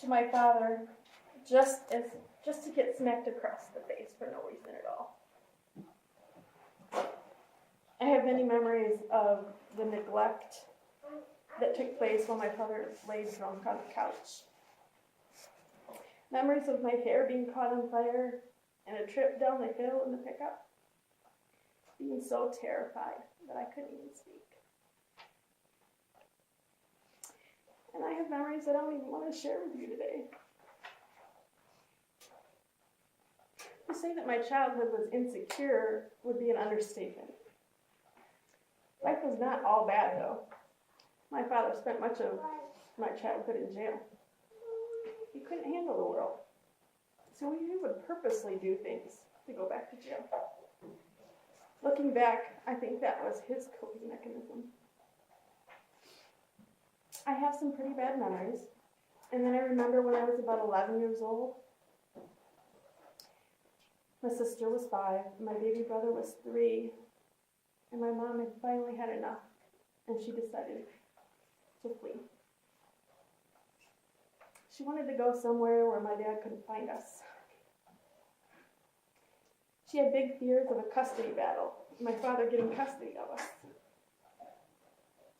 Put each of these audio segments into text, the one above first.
to my father just to get smacked across the face for no reason at all. I have many memories of the neglect that took place while my father laid drunk on the couch. Memories of my hair being caught on fire and a trip down the hill in the pickup. Being so terrified that I couldn't even speak. And I have memories that I don't even want to share with you today. To say that my childhood was insecure would be an understatement. Life was not all bad, though. My father spent much of my childhood in jail. He couldn't handle the world, so he would purposely do things to go back to jail. Looking back, I think that was his coping mechanism. I have some pretty bad memories, and then I remember when I was about 11 years old. My sister was 5, my baby brother was 3, and my mom had finally had enough, and she decided to flee. She wanted to go somewhere where my dad couldn't find us. She had big fears of a custody battle, my father getting custody of us.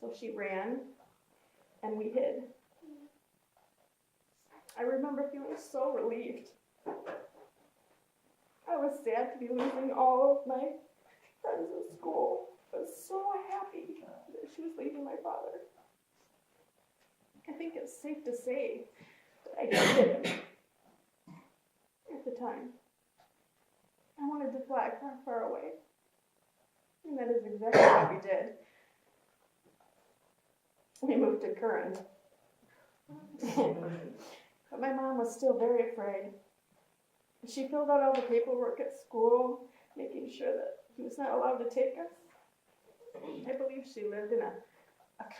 So she ran, and we hid. I remember feeling so relieved. I was sad to be losing all of my friends at school, but so happy that she was leaving my father. I think it's safe to say that I hated him at the time. I wanted to fly far, far away. And that is exactly what we did. We moved to Curran. But my mom was still very afraid. She filled out all the paperwork at school, making sure that he was not allowed to take us. I believe she lived in a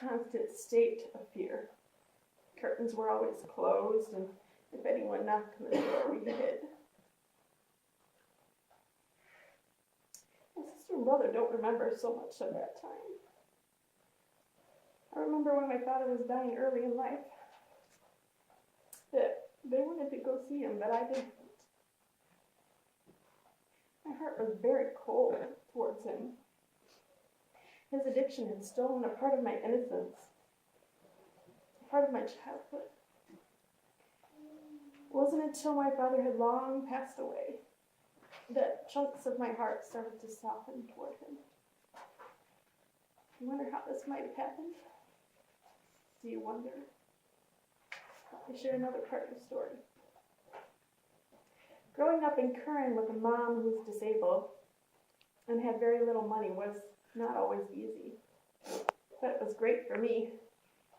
constant state of fear. Curtains were always closed, and if anyone knocked on the door, we hid. My sister and brother don't remember so much of that time. I remember when my father was dying early in life, that they wanted to go see him, but I didn't. My heart was very cold towards him. His addiction had stolen a part of my innocence, a part of my childhood. It wasn't until my father had long passed away that chunks of my heart started to soften toward him. You wonder how this might have happened? Do you wonder? Let me share another part of the story. Growing up in Curran with a mom who was disabled and had very little money was not always easy. But it was great for me.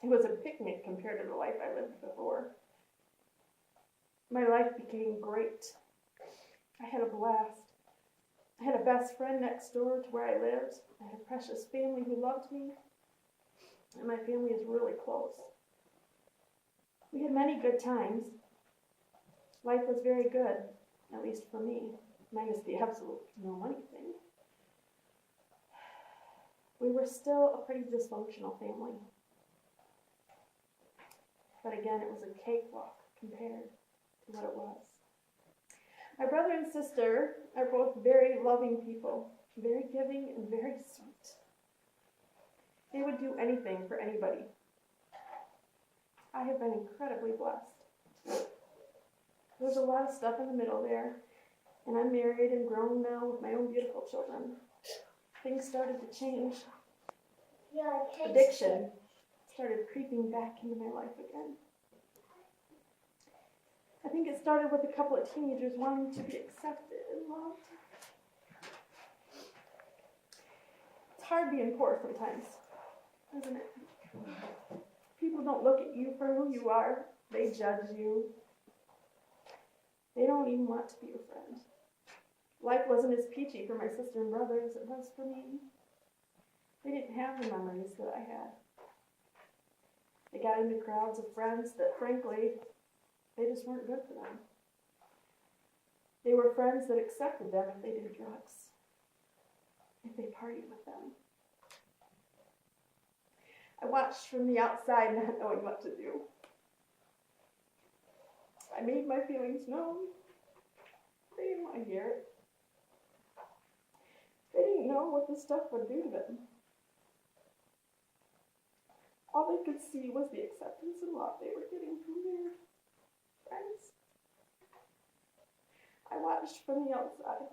It was a picnic compared to the life I lived before. My life became great. I had a blast. I had a best friend next door to where I lived. I had a precious family who loved me. And my family is really close. We had many good times. Life was very good, at least for me, minus the absolute no money thing. We were still a pretty dysfunctional family. But again, it was a cakewalk compared to what it was. My brother and sister are both very loving people, very giving and very sweet. They would do anything for anybody. I have been incredibly blessed. There's a lot of stuff in the middle there, and I'm married and grown now with my own beautiful children. Things started to change. Addiction started creeping back into my life again. I think it started with a couple of teenagers wanting to be accepted and loved. It's hard being poor sometimes, isn't it? People don't look at you for who you are. They judge you. They don't even want to be your friend. Life wasn't as peachy for my sister and brother as it was for me. They didn't have the memories that I had. They got into crowds of friends that, frankly, they just weren't good for them. They were friends that accepted them if they did drugs, if they partied with them. I watched from the outside, not knowing what to do. I made my feelings known. They didn't want to hear it. They didn't know what this stuff would do to them. All they could see was the acceptance and love they were getting from their friends. I watched from the outside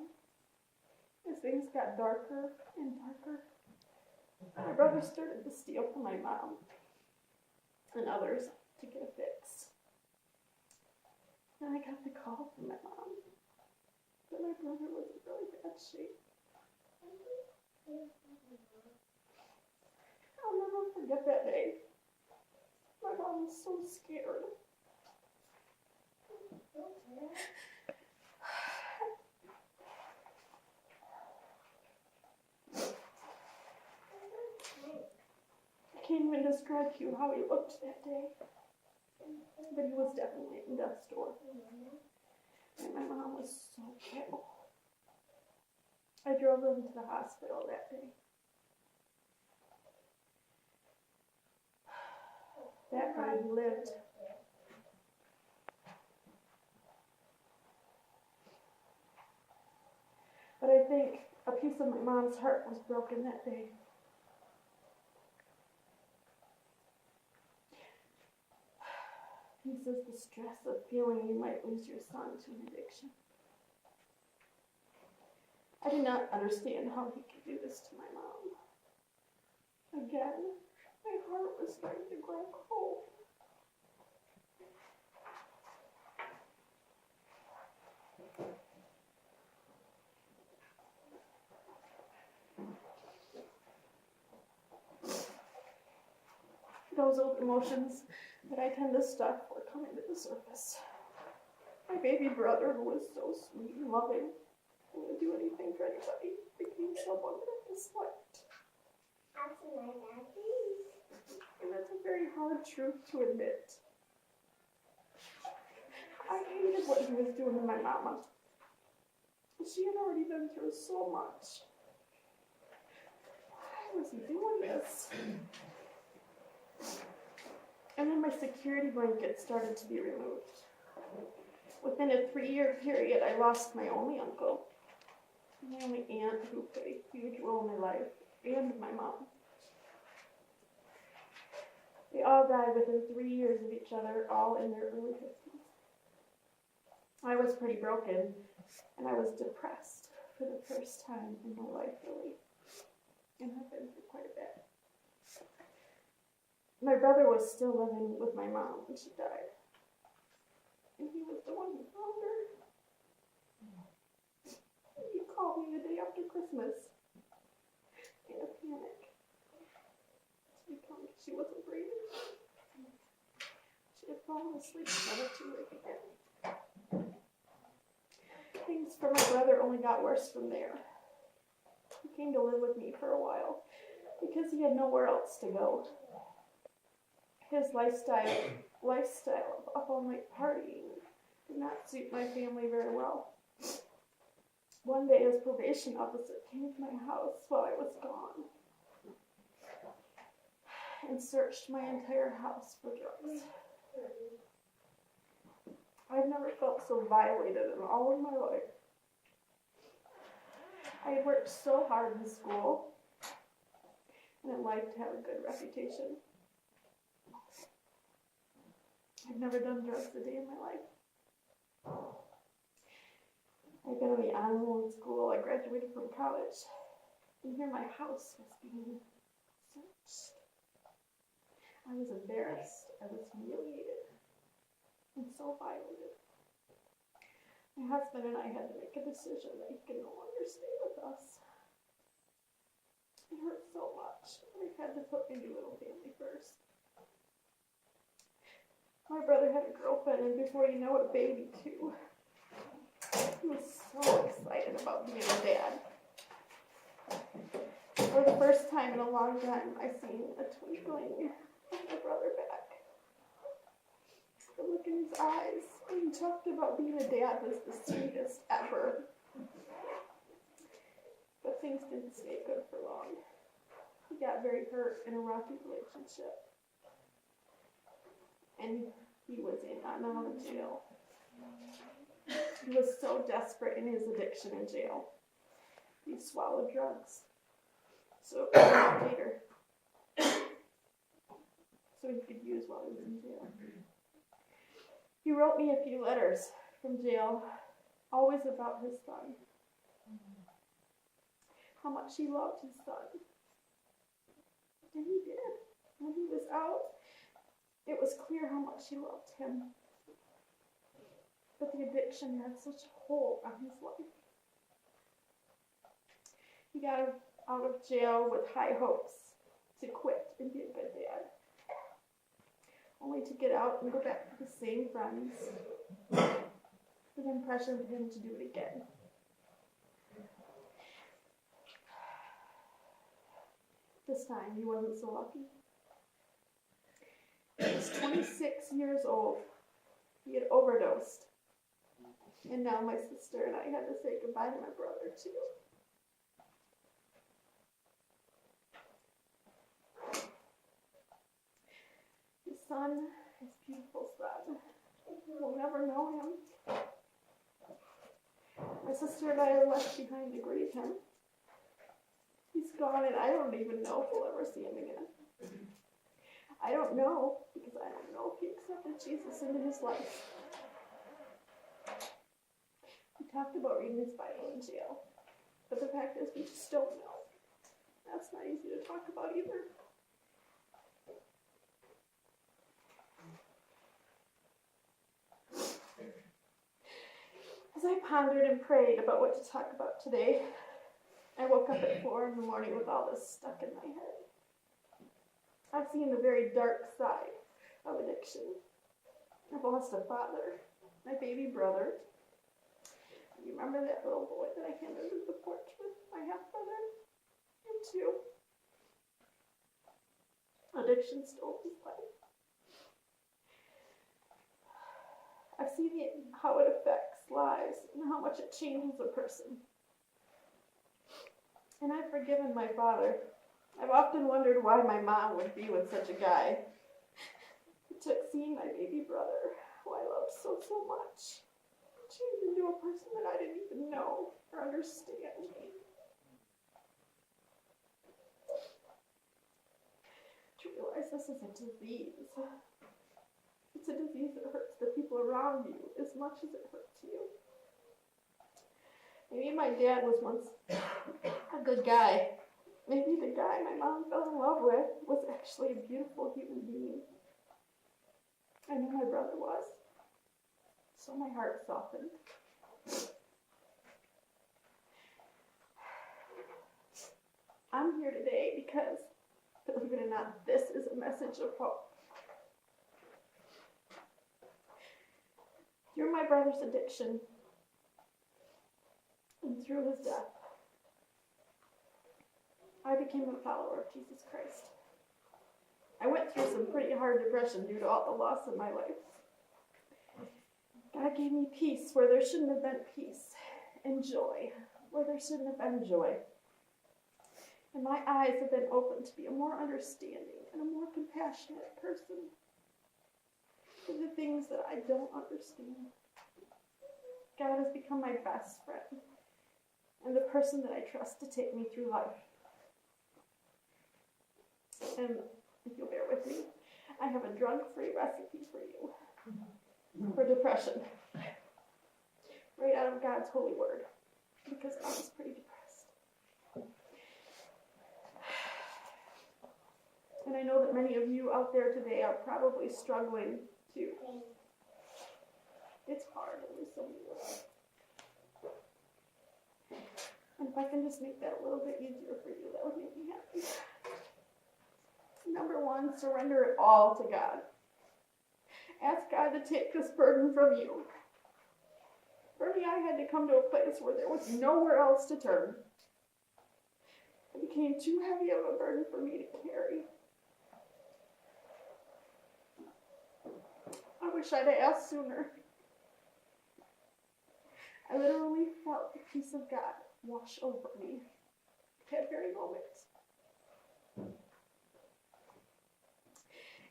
as things got darker and darker. My brother started to steal from my mom and others to get a fix. And I got the call from my mom that my brother was in really bad shape. I'll never forget that day. My mom was so scared. I can't even describe to you how he looked that day, but he was definitely in death's door. And my mom was so ill. I drove them to the hospital that day. That night he lived. But I think a piece of my mom's heart was broken that day. He says the stress of feeling you might lose your son to an addiction. I did not understand how he could do this to my mom. Again, my heart was starting to grow cold. Those old emotions that I tend to stuff were coming to the surface. My baby brother, who was so sweet and loving, and would do anything for anybody, became someone that I disliked. And that's a very hard truth to admit. I hated what he was doing to my mama. She had already been through so much. Why was he doing this? And then my security blanket started to be removed. Within a 3-year period, I lost my only uncle, my only aunt who played a huge role in my life, and my mom. They all died within 3 years of each other, all in their early 50s. I was pretty broken, and I was depressed for the first time in my life, really. And I've been through quite a bit. My brother was still living with my mom when she died. And he was the one who found her. He called me the day after Christmas in a panic. She told me she wasn't breathing. She had fallen asleep and never to wake again. Things for my brother only got worse from there. He came to live with me for a while because he had nowhere else to go. His lifestyle of up all night partying did not suit my family very well. One day his probation officer came to my house while I was gone and searched my entire house for drugs. I've never felt so violated in all of my life. I had worked so hard in school and in life to have a good reputation. I've never done drugs a day in my life. I've been on the honor roll in school. I graduated from college. And here my house was being searched. I was embarrassed. I was humiliated. And so violated. My husband and I had to make a decision that he could no longer stay with us. It hurt so much. We had to put my new little family first. My brother had a girlfriend, and before you know it, a baby too. He was so excited about being a dad. For the first time in a long time, I seen a twinkling of my brother back. The look in his eyes when he talked about being a dad was the sweetest ever. But things didn't stay good for long. He got very hurt in a rocky relationship. And he was in and out of jail He was so desperate in his addiction in jail. He swallowed drugs. So later. So he could use while he was in jail. He wrote me a few letters from jail, always about his son. How much he loved his son. And he did. When he was out, it was clear how much he loved him. But the addiction had such a hold on his life. He got out of jail with high hopes to quit and be a good dad, only to get out and go back to the same friends and then pressured him to do it again. This time he wasn't so lucky. He was 26 years old. He had overdosed. And now my sister and I had to say goodbye to my brother too. His son, his beautiful son, we'll never know him. My sister and I are left behind to grieve him. He's gone and I don't even know if we'll ever see him again. I don't know, because I don't know if he accepted Jesus into his life. We talked about reading his Bible in jail, but the fact is we just don't know. That's not easy to talk about either. As I pondered and prayed about what to talk about today, I woke up at 4 in the morning with all this stuck in my head. I've seen the very dark side of addiction. I've lost a father, my baby brother. You remember that little boy that I came into the porch with, my half-brother? Him too. Addiction stole his life. I've seen how it affects lives and how much it changes a person. And I've forgiven my father. I've often wondered why my mom would be with such a guy. It took seeing my baby brother, who I loved so much, change into a person that I didn't even know or understand. To realize this is a disease. It's a disease that hurts the people around you as much as it hurts you. Maybe my dad was once a good guy. Maybe the guy my mom fell in love with was actually a beautiful human being. I knew my brother was. So my heart softened. I'm here today because, believe it or not, this is a message of hope. Through my brother's addiction and through his death, I became a follower of Jesus Christ. I went through some pretty hard depression due to all the loss in my life. God gave me peace where there shouldn't have been peace, and joy where there shouldn't have been joy. And my eyes have been opened to be a more understanding and a more compassionate person for the things that I don't understand. God has become my best friend and the person that I trust to take me through life. And if you'll bear with me, I have a drug-free recipe for you for depression. Right out of God's holy word, because I was pretty depressed. And I know that many of you out there today are probably struggling too. It's hard, and there's so many ways. And if I can just make that a little bit easier for you, that would make me happy. Number 1, surrender it all to God. Ask God to take this burden from you. For me, I had to come to a place where there was nowhere else to turn. It became too heavy of a burden for me to carry. I wish I'd asked sooner. I literally felt the peace of God wash over me at that very moment.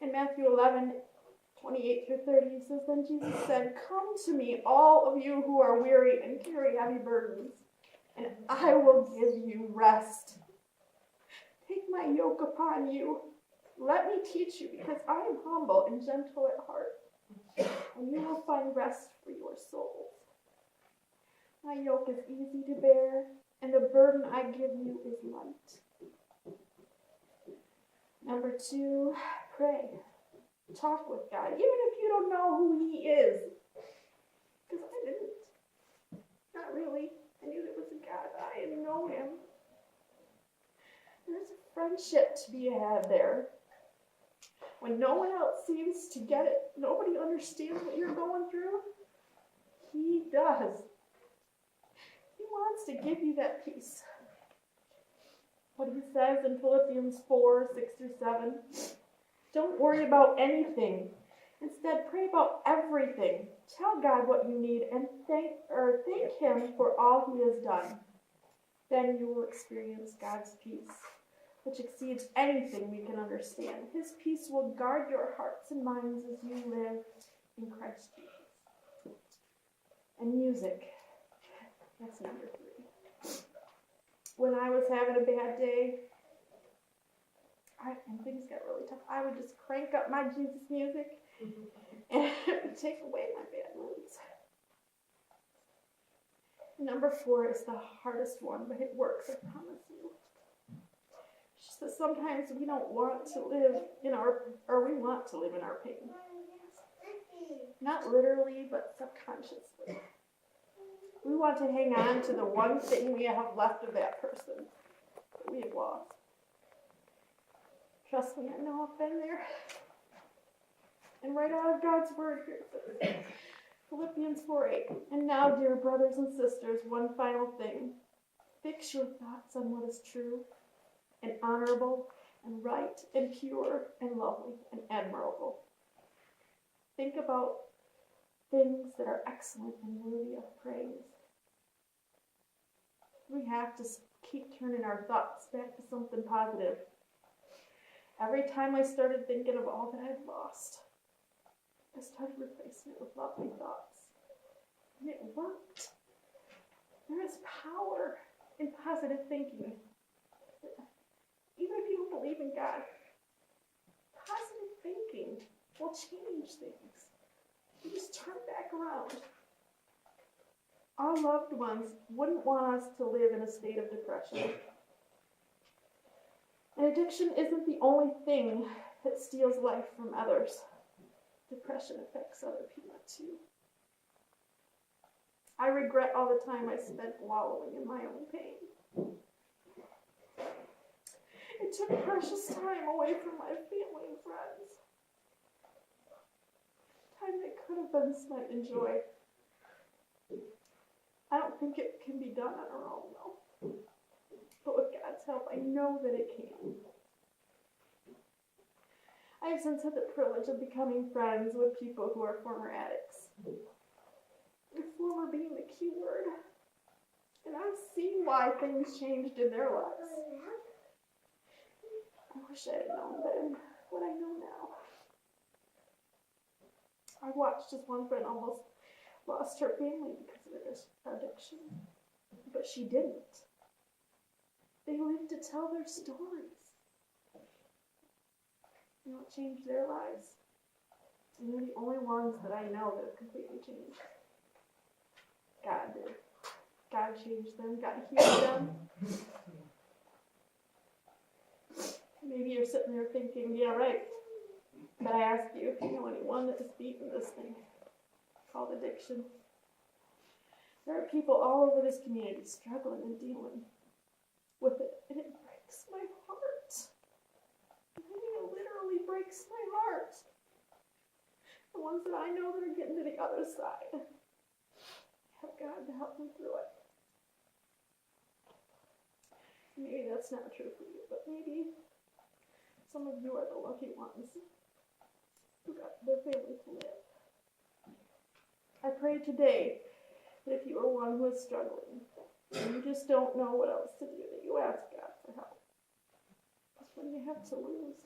In Matthew 11:25 28 through 30, he says, then Jesus said, come to me, all of you who are weary and carry heavy burdens, and I will give you rest. Take my yoke upon you. Let me teach you, because I am humble and gentle at heart, and you will find rest for your souls. My yoke is easy to bear, and the burden I give you is light. Number 2, pray. Talk with God, even if you don't know who he is. Because I didn't. Not really. I knew there was a God, but I didn't know him. There's a friendship to be had there. When no one else seems to get it, nobody understands what you're going through, he does. He wants to give you that peace. What he says in Philippians 4, 6 through 7, don't worry about anything. Instead, pray about everything. Tell God what you need and thank him for all he has done. Then you will experience God's peace, which exceeds anything we can understand. His peace will guard your hearts and minds as you live in Christ Jesus. And music. That's number 3. When I was having a bad day, and things got really tough, I would just crank up my Jesus music and it would take away my bad moods. Number 4 is the hardest one, but it works, I promise you. It's just that sometimes we don't want to live in we want to live in our pain. Not literally, but subconsciously. We want to hang on to the one thing we have left of that person that we have lost. Trust me, I know I've been there. And right out of God's word here, Philippians 4:8. And now, dear brothers and sisters, one final thing. Fix your thoughts on what is true and honorable and right and pure and lovely and admirable. Think about things that are excellent and worthy of praise. We have to keep turning our thoughts back to something positive. Every time I started thinking of all that I'd lost, I started replacing it with lovely thoughts. And it worked. There is power in positive thinking. Even if you don't believe in God, positive thinking will change things. You just turn back around. Our loved ones wouldn't want us to live in a state of depression. And addiction isn't the only thing that steals life from others. Depression affects other people too. I regret all the time I spent wallowing in my own pain. It took precious time away from my family and friends. Time that could have been spent in joy. I don't think it can be done on our own, though. But with God's help, I know that it can. I have since had the privilege of becoming friends with people who are former addicts. And former being the key word. And I've seen why things changed in their lives. I wish I had known then what I know now. I watched as one friend almost lost her family because of her addiction. But she didn't. They lived to tell their stories. You know what changed their lives? And they're the only ones that I know that have completely changed. God did. God changed them. God healed them. Maybe you're sitting there thinking, yeah, right. But I ask you if you know anyone that is beating this thing called addiction. There are people all over this community struggling and dealing with it, and it breaks my heart. I mean, it literally breaks my heart. The ones that I know that are getting to the other side. Have God to help them through it. Maybe that's not true for you, but maybe some of you are the lucky ones who got their family to live. I pray today that if you are one who is struggling, and you just don't know what else to do, that you ask God for help. Because when you have to lose,